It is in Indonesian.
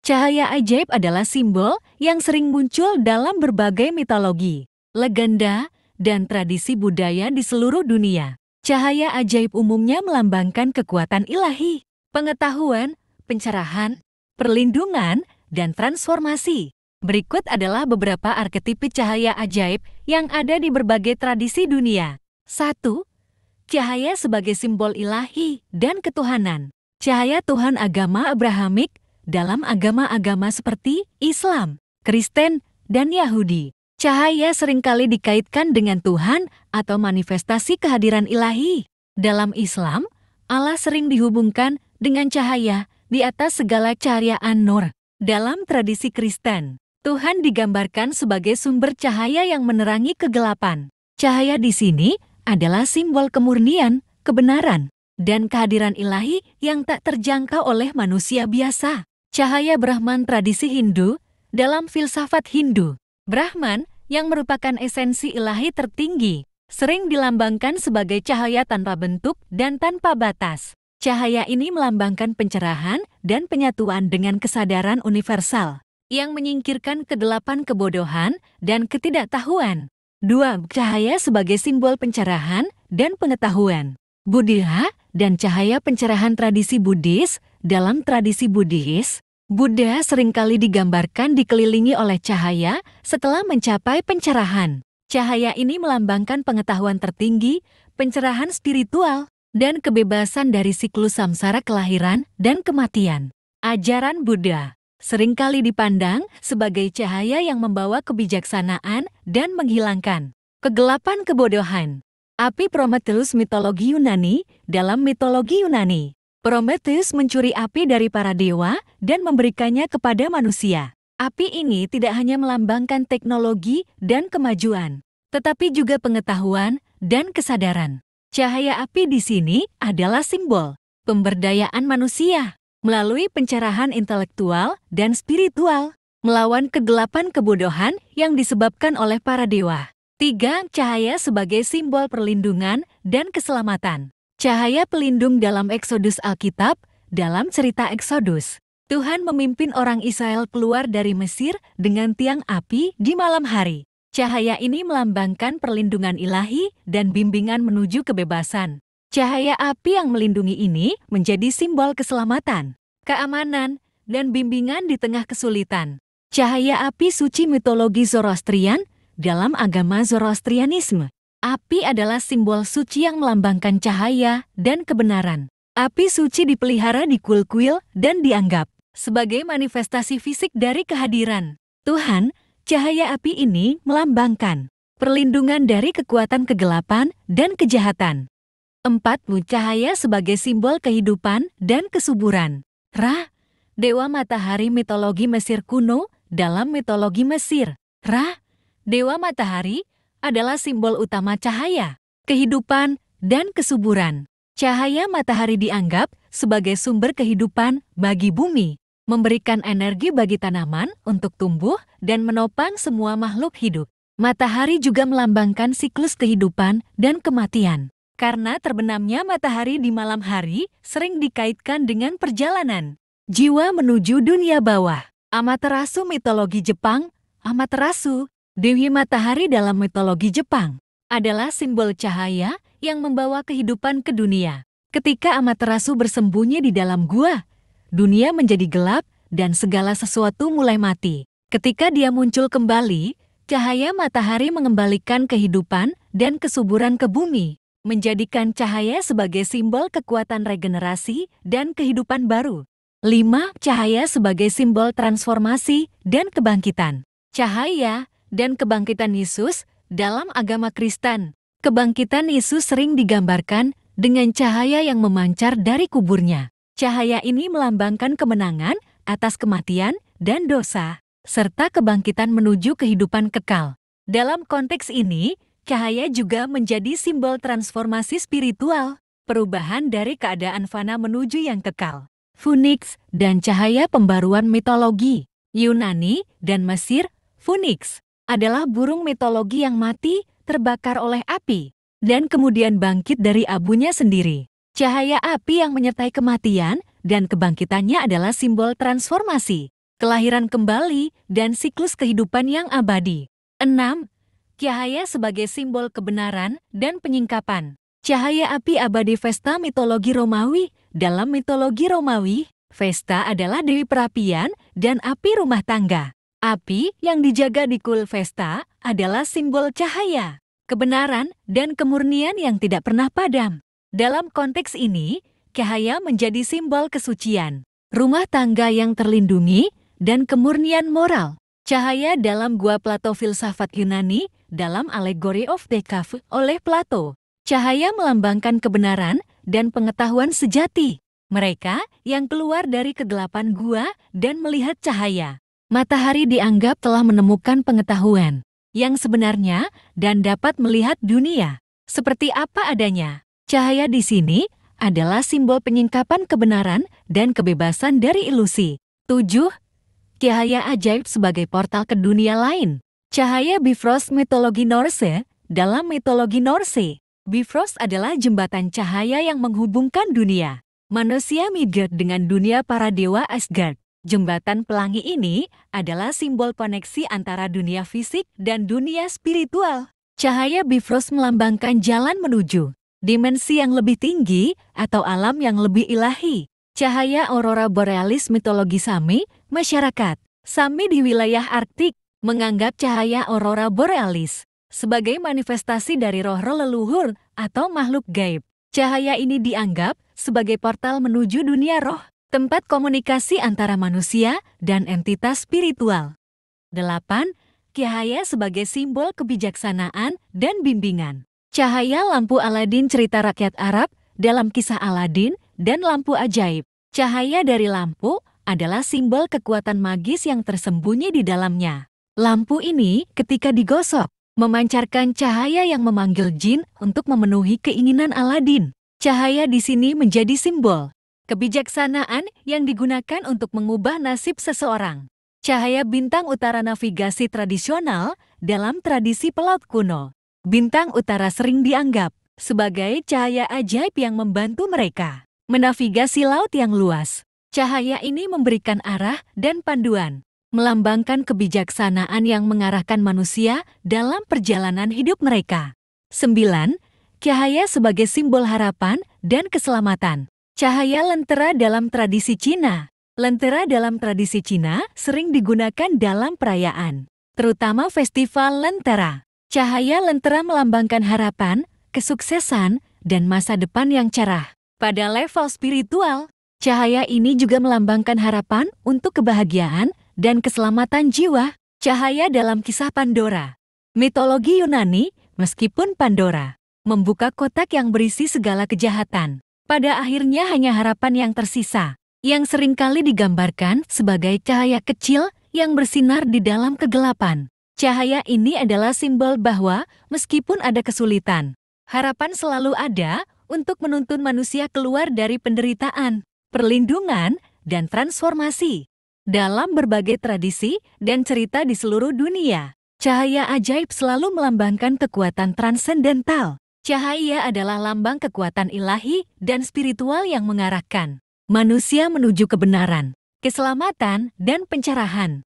Cahaya ajaib adalah simbol yang sering muncul dalam berbagai mitologi, legenda, dan tradisi budaya di seluruh dunia. Cahaya ajaib umumnya melambangkan kekuatan ilahi, pengetahuan, pencerahan, perlindungan, dan transformasi. Berikut adalah beberapa arketipe cahaya ajaib yang ada di berbagai tradisi dunia. 1. Cahaya sebagai simbol ilahi dan ketuhanan. Cahaya Tuhan agama Abrahamik dalam agama-agama seperti Islam, Kristen, dan Yahudi. Cahaya seringkali dikaitkan dengan Tuhan atau manifestasi kehadiran ilahi. Dalam Islam, Allah sering dihubungkan dengan cahaya di atas segala cahayaan nur. Dalam tradisi Kristen, Tuhan digambarkan sebagai sumber cahaya yang menerangi kegelapan. Cahaya di sini adalah simbol kemurnian, kebenaran, dan kehadiran ilahi yang tak terjangkau oleh manusia biasa. Cahaya Brahman tradisi Hindu. Dalam filsafat Hindu, Brahman yang merupakan esensi ilahi tertinggi, sering dilambangkan sebagai cahaya tanpa bentuk dan tanpa batas. Cahaya ini melambangkan pencerahan dan penyatuan dengan kesadaran universal, yang menyingkirkan kedelapan kebodohan dan ketidaktahuan. 2. Cahaya sebagai simbol pencerahan dan pengetahuan. Buddha dan cahaya pencerahan tradisi Buddhis. Dalam tradisi Buddhis, Buddha seringkali digambarkan dikelilingi oleh cahaya setelah mencapai pencerahan. Cahaya ini melambangkan pengetahuan tertinggi, pencerahan spiritual, dan kebebasan dari siklus samsara kelahiran dan kematian. Ajaran Buddha seringkali dipandang sebagai cahaya yang membawa kebijaksanaan dan menghilangkan kegelapan kebodohan. Api Prometheus mitologi Yunani. Dalam mitologi Yunani, Prometheus mencuri api dari para dewa dan memberikannya kepada manusia. Api ini tidak hanya melambangkan teknologi dan kemajuan, tetapi juga pengetahuan dan kesadaran. Cahaya api di sini adalah simbol pemberdayaan manusia melalui pencerahan intelektual dan spiritual, melawan kegelapan kebodohan yang disebabkan oleh para dewa. 3. Cahaya sebagai simbol perlindungan dan keselamatan. Cahaya pelindung dalam Eksodus Alkitab. Dalam cerita Eksodus, Tuhan memimpin orang Israel keluar dari Mesir dengan tiang api di malam hari. Cahaya ini melambangkan perlindungan ilahi dan bimbingan menuju kebebasan. Cahaya api yang melindungi ini menjadi simbol keselamatan, keamanan, dan bimbingan di tengah kesulitan. Cahaya api suci mitologi Zoroastrian. Dalam agama Zoroastrianisme, api adalah simbol suci yang melambangkan cahaya dan kebenaran. Api suci dipelihara di kuil-kuil dan dianggap sebagai manifestasi fisik dari kehadiran Tuhan. Cahaya api ini melambangkan perlindungan dari kekuatan kegelapan dan kejahatan. 4. Cahaya sebagai simbol kehidupan dan kesuburan. Ra, dewa matahari mitologi Mesir kuno. Dalam mitologi Mesir, Ra, dewa matahari, adalah simbol utama cahaya, kehidupan, dan kesuburan. Cahaya matahari dianggap sebagai sumber kehidupan bagi bumi, memberikan energi bagi tanaman untuk tumbuh dan menopang semua makhluk hidup. Matahari juga melambangkan siklus kehidupan dan kematian. Karena terbenamnya matahari di malam hari sering dikaitkan dengan perjalanan jiwa menuju dunia bawah. Amaterasu mitologi Jepang. Amaterasu, Dewi Matahari dalam mitologi Jepang, adalah simbol cahaya yang membawa kehidupan ke dunia. Ketika Amaterasu bersembunyi di dalam gua, dunia menjadi gelap dan segala sesuatu mulai mati. Ketika dia muncul kembali, cahaya matahari mengembalikan kehidupan dan kesuburan ke bumi, menjadikan cahaya sebagai simbol kekuatan regenerasi dan kehidupan baru. 5. Cahaya sebagai simbol transformasi dan kebangkitan. Cahaya dan kebangkitan Yesus dalam agama Kristen. Kebangkitan Yesus sering digambarkan dengan cahaya yang memancar dari kuburnya. Cahaya ini melambangkan kemenangan atas kematian dan dosa, serta kebangkitan menuju kehidupan kekal. Dalam konteks ini, cahaya juga menjadi simbol transformasi spiritual, perubahan dari keadaan fana menuju yang kekal. Phoenix dan cahaya pembaruan mitologi Yunani dan Mesir. Phoenix adalah burung mitologi yang mati, terbakar oleh api, dan kemudian bangkit dari abunya sendiri. Cahaya api yang menyertai kematian dan kebangkitannya adalah simbol transformasi. kelahiran kembali, dan siklus kehidupan yang abadi. 6. Cahaya sebagai simbol kebenaran dan penyingkapan. Cahaya api abadi Vesta mitologi Romawi. Dalam mitologi Romawi, Vesta adalah dewi perapian dan api rumah tangga. Api yang dijaga di kuil Vesta adalah simbol cahaya, kebenaran, dan kemurnian yang tidak pernah padam. Dalam konteks ini, cahaya menjadi simbol kesucian, rumah tangga yang terlindungi, dan kemurnian moral. Cahaya dalam gua Plato filsafat Yunani dalam Allegory of the Cave oleh Plato. Cahaya melambangkan kebenaran dan pengetahuan sejati. Mereka yang keluar dari kegelapan gua dan melihat cahaya. Matahari dianggap telah menemukan pengetahuan yang sebenarnya dan dapat melihat dunia seperti apa adanya. Cahaya di sini adalah simbol penyingkapan kebenaran dan kebebasan dari ilusi. 7. Cahaya ajaib sebagai portal ke dunia lain. Cahaya Bifrost mitologi Norse. Dalam mitologi Norse, Bifrost adalah jembatan cahaya yang menghubungkan dunia manusia Midgard dengan dunia para dewa Asgard. Jembatan pelangi ini adalah simbol koneksi antara dunia fisik dan dunia spiritual. Cahaya Bifrost melambangkan jalan menuju dimensi yang lebih tinggi atau alam yang lebih ilahi. Cahaya Aurora Borealis mitologi Sami. Masyarakat Sami di wilayah Arktik menganggap cahaya Aurora Borealis sebagai manifestasi dari roh-roh leluhur atau makhluk gaib. Cahaya ini dianggap sebagai portal menuju dunia roh, tempat komunikasi antara manusia dan entitas spiritual. 8. Cahaya sebagai simbol kebijaksanaan dan bimbingan. Cahaya lampu Aladin cerita rakyat Arab dalam kisah Aladin dan lampu ajaib. Cahaya dari lampu adalah simbol kekuatan magis yang tersembunyi di dalamnya. Lampu ini ketika digosok, memancarkan cahaya yang memanggil jin untuk memenuhi keinginan Aladin. Cahaya di sini menjadi simbol kebijaksanaan yang digunakan untuk mengubah nasib seseorang. Cahaya bintang utara navigasi tradisional dalam tradisi pelaut kuno. Bintang utara sering dianggap sebagai cahaya ajaib yang membantu mereka menavigasi laut yang luas. Cahaya ini memberikan arah dan panduan, melambangkan kebijaksanaan yang mengarahkan manusia dalam perjalanan hidup mereka. 9. Cahaya sebagai simbol harapan dan keselamatan. Cahaya lentera dalam tradisi Cina. Lentera dalam tradisi Cina sering digunakan dalam perayaan, terutama festival lentera. Cahaya lentera melambangkan harapan, kesuksesan, dan masa depan yang cerah. Pada level spiritual, cahaya ini juga melambangkan harapan untuk kebahagiaan dan keselamatan jiwa. Cahaya dalam kisah Pandora. Mitologi Yunani, meskipun Pandora membuka kotak yang berisi segala kejahatan, pada akhirnya hanya harapan yang tersisa, yang seringkali digambarkan sebagai cahaya kecil yang bersinar di dalam kegelapan. Cahaya ini adalah simbol bahwa meskipun ada kesulitan, harapan selalu ada untuk menuntun manusia keluar dari penderitaan, perlindungan, dan transformasi. Dalam berbagai tradisi dan cerita di seluruh dunia, cahaya ajaib selalu melambangkan kekuatan transendental. Cahaya adalah lambang kekuatan ilahi dan spiritual yang mengarahkan manusia menuju kebenaran, keselamatan, dan pencerahan.